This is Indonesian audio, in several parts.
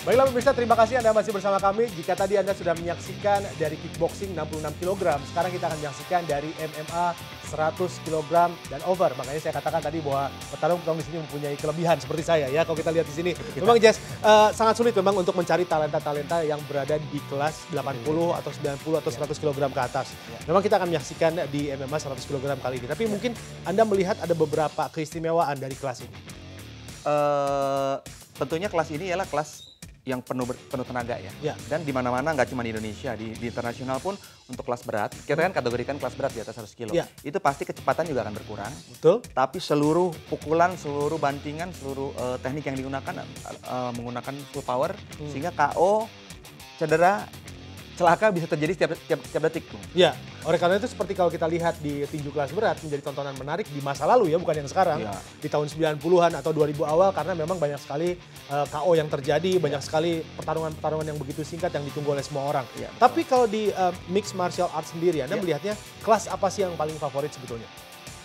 Baiklah pemirsa, terima kasih Anda masih bersama kami. Jika tadi Anda sudah menyaksikan dari kickboxing 66 kg, sekarang kita akan menyaksikan dari MMA 100 kg dan over. Makanya saya katakan tadi bahwa petarung-petarung di sini mempunyai kelebihan seperti saya ya. Kalau kita lihat di sini, memang Jess sangat sulit memang untuk mencari talenta-talenta yang berada di kelas 80 atau 90 atau 100 kg ke atas. Memang kita akan menyaksikan di MMA 100 kg kali ini. Tapi mungkin Anda melihat ada beberapa keistimewaan dari kelas ini. Tentunya kelas ini ialah kelas yang penuh tenaga ya. Dan di mana-mana, nggak cuma di Indonesia, di internasional pun untuk kelas berat, kita kan kategorikan kelas berat di atas 100 kilo. Itu pasti kecepatan juga akan berkurang. Betul. Tapi seluruh pukulan, seluruh bantingan, seluruh teknik yang digunakan menggunakan full power, sehingga KO, cedera, celaka bisa terjadi setiap detik. Ya, oleh karena itu seperti kalau kita lihat di tinju kelas berat menjadi tontonan menarik di masa lalu ya, bukan yang sekarang. Di tahun 90-an atau 2000 awal karena memang banyak sekali KO yang terjadi, banyak sekali pertarungan-pertarungan yang begitu singkat yang ditunggu oleh semua orang. Tapi kalau di mixed martial arts sendiri, Anda melihatnya kelas apa sih yang paling favorit sebetulnya?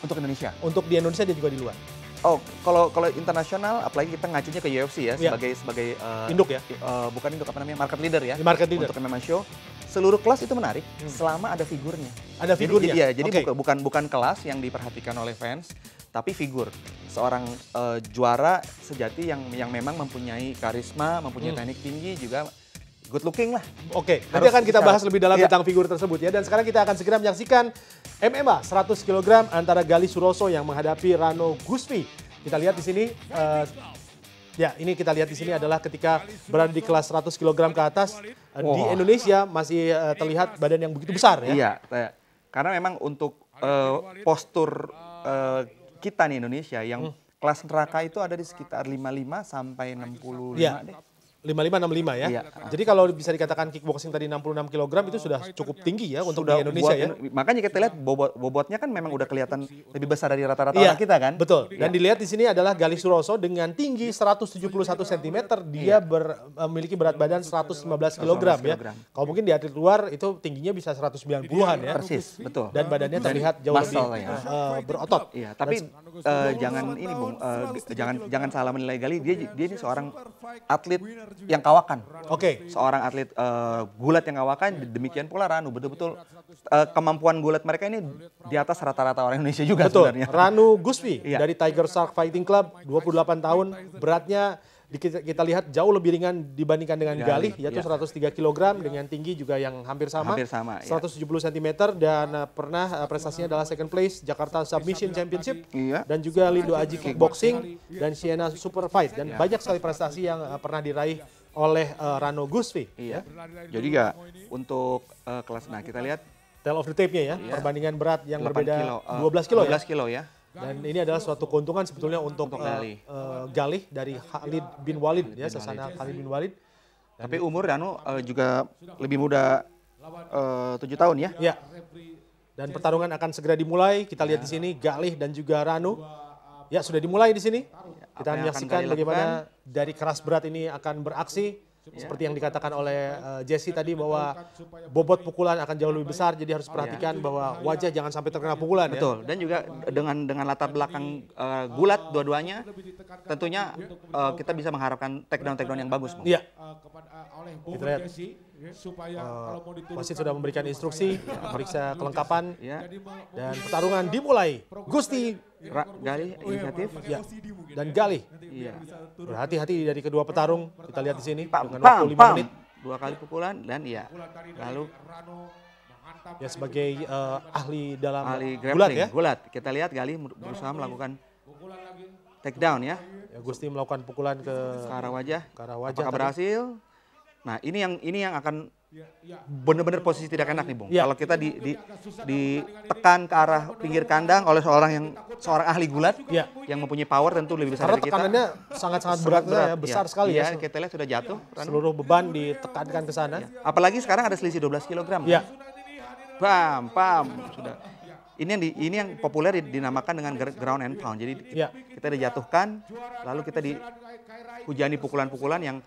Untuk Indonesia? Untuk di Indonesia dan juga di luar. Oh, kalau internasional, apalagi kita ngacunya ke UFC ya, sebagai induk ya, bukan induk, apa namanya, market leader ya, market leader untuk MMA show. Seluruh kelas itu menarik selama ada figurnya. Ada figurnya. Jadi bukan kelas yang diperhatikan oleh fans, tapi figur seorang juara sejati yang memang mempunyai karisma, mempunyai teknik tinggi, juga good looking lah. Oke, nanti akan kita bahas lebih dalam tentang figur tersebut ya. Dan sekarang kita akan segera menyaksikan MMA 100 kg antara Gali Suroso yang menghadapi Rano Gusvi. Kita lihat di sini, ya ini kita lihat di sini adalah ketika berada di kelas 100 kg ke atas. Di Indonesia masih terlihat badan yang begitu besar ya. Iya, karena memang untuk postur kita nih Indonesia yang kelas neraka itu ada di sekitar 55 sampai 65 deh. 55-65 ya. Jadi kalau bisa dikatakan kickboxing tadi 66 kg itu sudah cukup tinggi ya untuk di Indonesia ya. Makanya kita lihat bobotnya kan memang udah kelihatan lebih besar dari rata-rata orang kita kan. Betul. Dan dilihat di sini adalah Gali Suroso dengan tinggi 171 cm, dia memiliki berat badan 115 kg ya. Kalau mungkin di atlet luar itu tingginya bisa 190-an ya. Persis, betul. Dan badannya terlihat jauh lebih berotot. Iya, tapi jangan ini Bung, jangan salah menilai Gali, dia ini seorang atlet yang kawakan. Seorang atlet gulat yang kawakan, demikian pula Ranu. Betul-betul kemampuan gulat mereka ini di atas rata-rata orang Indonesia juga sebenarnya. Rano Gusvi dari Tiger Shark Fighting Club, 28 tahun, beratnya kita lihat jauh lebih ringan dibandingkan dengan Gali, yaitu 103 kg dengan tinggi juga yang hampir sama 170 cm, dan pernah prestasinya adalah second place Jakarta Submission Championship, dan juga Lindo Aji Kickboxing dan Siena Super Fight, dan banyak sekali prestasi yang pernah diraih oleh Rano Gusvi. Jadi ya untuk kelas, nah kita lihat tail of the tape-nya ya, perbandingan berat yang berbeda 12 kilo ya. Dan ini adalah suatu keuntungan sebetulnya untuk Gali dari Khalid bin Walid ya, sesana Khalid bin Walid. Tapi umur Rano juga lebih muda 7 tahun ya. Ya. Dan pertarungan akan segera dimulai. Kita lihat di sini Gali dan juga Rano. Ya, sudah dimulai di sini. Kita menyaksikan bagaimana dari keras berat ini akan beraksi. Seperti yang dikatakan oleh Jesse tadi bahwa bobot pukulan akan jauh lebih besar, jadi harus perhatikan bahwa wajah jangan sampai terkena pukulan. Betul. Dan juga dengan latar belakang gulat dua-duanya, tentunya kita bisa mengharapkan takedown yang bagus. Iya. Kita lihat. Wasit sudah memberikan instruksi, memeriksa kelengkapan, dan pertarungan dimulai. Gusti Gali inisiatif, dan Gali. Berhati-hati dari kedua petarung. Kita lihat di sini dengan waktu 5 menit. 2 kali pukulan dan lalu ya sebagai ahli dalam gulat ya. Gulat. Kita lihat Gali berusaha melakukan takedown ya. Gusti melakukan pukulan ke arah wajah. Apakah tadi berhasil? Nah, ini yang akan benar-benar posisi tidak enak nih, Bung. Kalau kita ditekan ke arah pinggir kandang oleh seorang ahli gulat yang mempunyai power tentu lebih besar dari kita. Karena tekanannya sangat-sangat berat ya, besar sekali ya. Kita lihat sudah jatuh. Seluruh beban ditekankan ke sana. Apalagi sekarang ada selisih 12 kg. Pam, sudah. Ini yang populer dinamakan dengan ground and pound. Jadi kita dijatuhkan, lalu kita dihujani pukulan-pukulan yang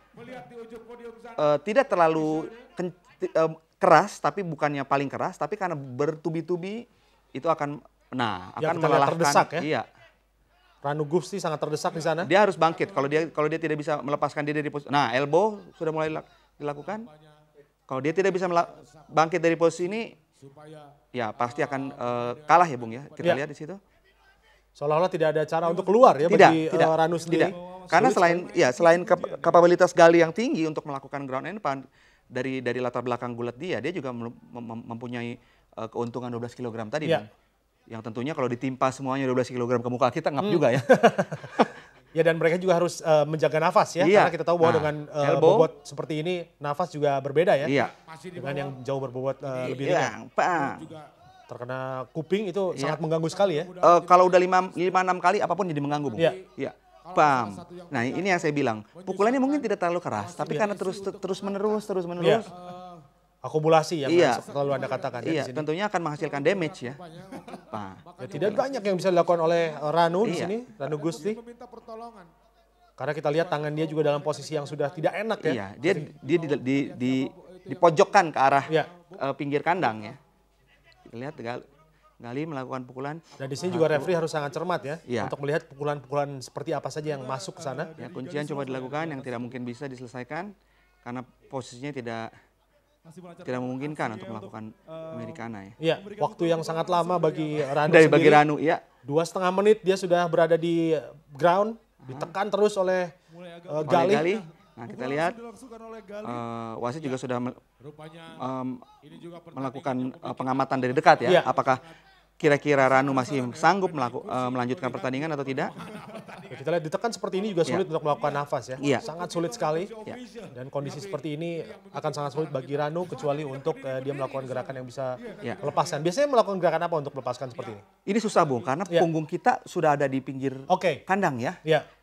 tidak terlalu keras, tapi bukannya paling keras, tapi karena bertubi-tubi itu akan melelahkan. Terdesak ya. Iya. Ranu Gusti sangat terdesak di sana. Dia harus bangkit. Kalau dia tidak bisa melepaskan diri dari posisi. Nah, elbow sudah mulai dilakukan. Kalau dia tidak bisa bangkit dari posisi ini, ya pasti akan kalah ya Bung ya. Kita lihat di situ. Seolah-olah tidak ada cara untuk keluar ya bagi Ranu sendiri. Karena selain kapabilitas Gali yang tinggi untuk melakukan ground and pound dari latar belakang gulat dia juga mempunyai keuntungan 12 kg tadi. Bung. Yang tentunya kalau ditimpa semuanya 12 kg ke muka kita ngap juga ya. Ya dan mereka juga harus menjaga nafas ya. Karena kita tahu bahwa dengan bobot seperti ini nafas juga berbeda ya. Iya. Dengan yang jauh berbobot lebih ringan. Terkena kuping itu sangat mengganggu sekali ya. Kalau udah 5-6 kali apapun jadi mengganggu Bung. Iya. Pam. Nah ini yang saya bilang. Pukulannya mungkin tidak terlalu keras. Tapi karena terus menerus. Akumulasi yang selalu Anda katakan. Iya, tentunya akan menghasilkan damage ya. Ya tidak banyak yang bisa dilakukan oleh Ranu di sini, Ranu Gusti. Karena kita lihat tangan dia juga dalam posisi yang sudah tidak enak ya. Iya, dia di pojokkan ke arah pinggir kandang ya. Kita lihat Gali melakukan pukulan. Dan di sini juga referee harus sangat cermat ya untuk melihat pukulan-pukulan seperti apa saja yang masuk ke sana. Ya, kuncian coba dilakukan yang tidak mungkin bisa diselesaikan karena posisinya tidak memungkinkan untuk melakukan Americana ya. Iya, waktu yang sangat lama bagi Ranu sendiri. Bagi Ranu, ya. 2,5 menit dia sudah berada di ground, ditekan terus oleh Gali. Nah kita lihat wasit juga sudah melakukan pengamatan dari dekat ya. Apakah kira-kira Ranu masih sanggup melanjutkan pertandingan atau tidak? Ya, kita lihat ditekan seperti ini juga sulit untuk melakukan nafas ya. Sangat sulit sekali. Dan kondisi seperti ini akan sangat sulit bagi Ranu kecuali untuk dia melakukan gerakan yang bisa melepaskan. Biasanya melakukan gerakan apa untuk melepaskan seperti ini? Ini susah Bung, karena punggung kita sudah ada di pinggir kandang ya.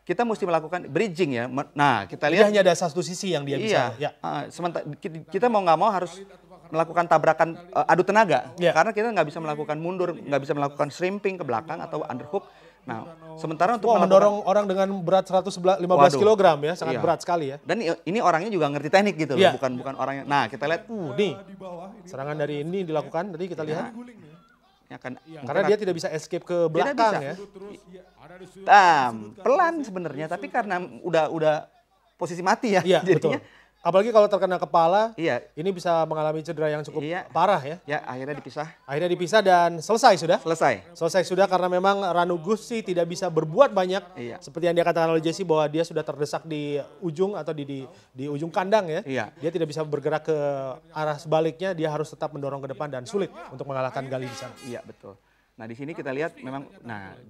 Kita mesti melakukan bridging ya. Nah kita lihat. Dia hanya ada satu sisi yang dia bisa. Sementara kita mau nggak mau harus melakukan tabrakan adu tenaga karena kita nggak bisa melakukan mundur, nggak bisa melakukan shrimping ke belakang atau underhook. Nah, sementara untuk mendorong orang dengan berat 115 kg ya, sangat berat sekali ya. Dan ini orangnya juga ngerti teknik gitu loh, bukan orangnya. Nah, kita lihat nih serangan dari ini dilakukan, tadi kita lihat. Karena dia tidak bisa escape ke belakang ya. Pelan sebenarnya, tapi karena udah posisi mati ya. Jadinya apalagi kalau terkena kepala, ini bisa mengalami cedera yang cukup parah ya. Ya, akhirnya dipisah. Akhirnya dipisah dan selesai sudah. Selesai sudah karena memang Ranu Gusti tidak bisa berbuat banyak. Seperti yang dia katakan oleh Jesse bahwa dia sudah terdesak di ujung atau di ujung kandang ya. Dia tidak bisa bergerak ke arah sebaliknya, dia harus tetap mendorong ke depan dan sulit untuk mengalahkan Gali di sana. Iya, betul. Nah di sini kita lihat memang,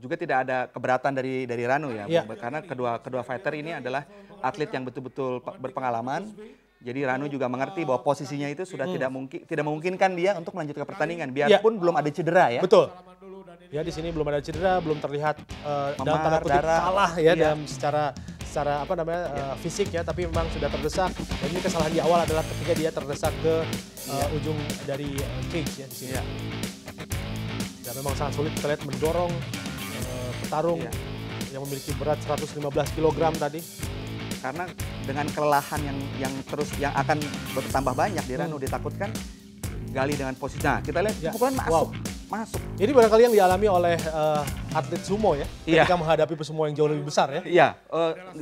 juga tidak ada keberatan dari Ranu ya, karena kedua fighter ini adalah atlet yang betul-betul berpengalaman. Jadi Ranu juga mengerti bahwa posisinya itu sudah tidak memungkinkan dia untuk melanjutkan pertandingan, biarpun belum ada cedera ya. Betul. Ya di sini belum ada cedera, belum terlihat dalam tanda kutip kalah ya dalam secara apa namanya fisik ya, tapi memang sudah terdesak. Dan ini kesalahan di awal adalah ketika dia terdesak ke ujung dari cage ya di sini. Dan memang sangat sulit kita lihat mendorong petarung yang memiliki berat 115 kg tadi. Karena dengan kelelahan yang akan bertambah banyak di Ranu, ditakutkan Gali dengan posisi. Nah kita lihat pukulan masuk. Ini barangkali yang dialami oleh atlet sumo ya, ketika menghadapi pesumo yang jauh lebih besar ya. Iya,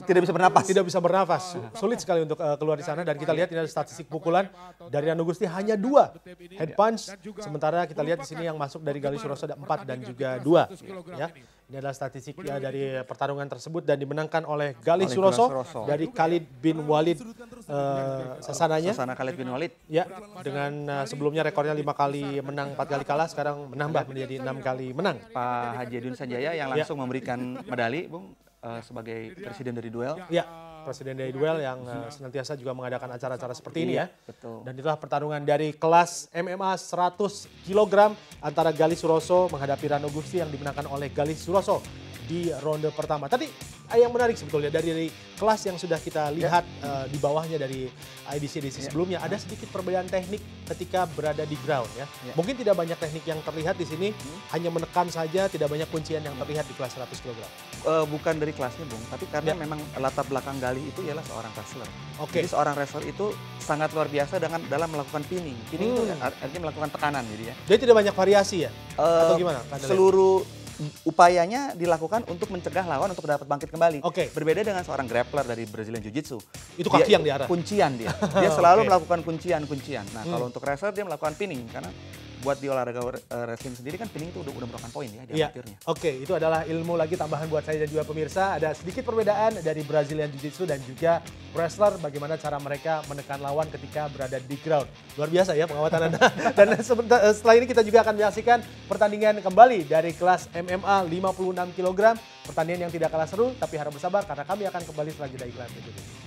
tidak bisa bernapas. Tidak bisa bernapas, sulit sekali untuk keluar di sana. Dan kita lihat ini ada statistik pukulan dari Ranu Gusti hanya 2 head punch, sementara kita lihat di sini yang masuk dari Gali Suroso ada 4 dan juga 2. Ya, ini adalah statistik dari pertarungan tersebut dan dimenangkan oleh Gali Suroso dari Khalid bin Walid sasananya. Sasana Khalid bin Walid. Ya, dengan sebelumnya rekornya 5 kali menang, 4 kali kalah, sekarang menambah menjadi 6 kali menang. Pak Haji Edwin Sanjaya yang langsung memberikan medali, Bung, sebagai presiden dari duel. Ya, presiden dari duel yang senantiasa juga mengadakan acara-acara seperti ini ya. Betul. Dan itulah pertarungan dari kelas MMA 100 kg antara Gali Suroso menghadapi Ranu Gusti yang dimenangkan oleh Gali Suroso di ronde pertama. Tadi yang menarik sebetulnya dari kelas yang sudah kita lihat di bawahnya dari edisi-edisi sebelumnya, ada sedikit perbedaan teknik ketika berada di ground ya. Mungkin tidak banyak teknik yang terlihat di sini, hanya menekan saja, tidak banyak kuncian yang terlihat di kelas 100 kg. Bukan dari kelasnya Bung, tapi karena memang latar belakang Gali itu ialah seorang wrestler. Jadi seorang wrestler itu sangat luar biasa dalam melakukan pinning. Pinning itu artinya melakukan tekanan jadi ya. Jadi tidak banyak variasi ya? Atau gimana? upayanya dilakukan untuk mencegah lawan untuk dapat bangkit kembali. Oke. Berbeda dengan seorang grappler dari Brazilian Jiu-Jitsu. Itu kaki yang diarah. Kuncian dia. Dia selalu melakukan kuncian. Nah, kalau untuk wrestler dia melakukan pinning karena buat di olahraga wrestling sendiri kan pinning itu udah merupakan poin ya di amatirnya. Oke, itu adalah ilmu lagi tambahan buat saya dan juga pemirsa. Ada sedikit perbedaan dari Brazilian Jiu-Jitsu dan juga wrestler, bagaimana cara mereka menekan lawan ketika berada di ground. Luar biasa ya pengamatan Anda. Dan setelah ini kita juga akan menyaksikan pertandingan kembali dari kelas MMA 56 kg. Pertandingan yang tidak kalah seru, tapi harap bersabar karena kami akan kembali setelah jeda iklan berikut ini.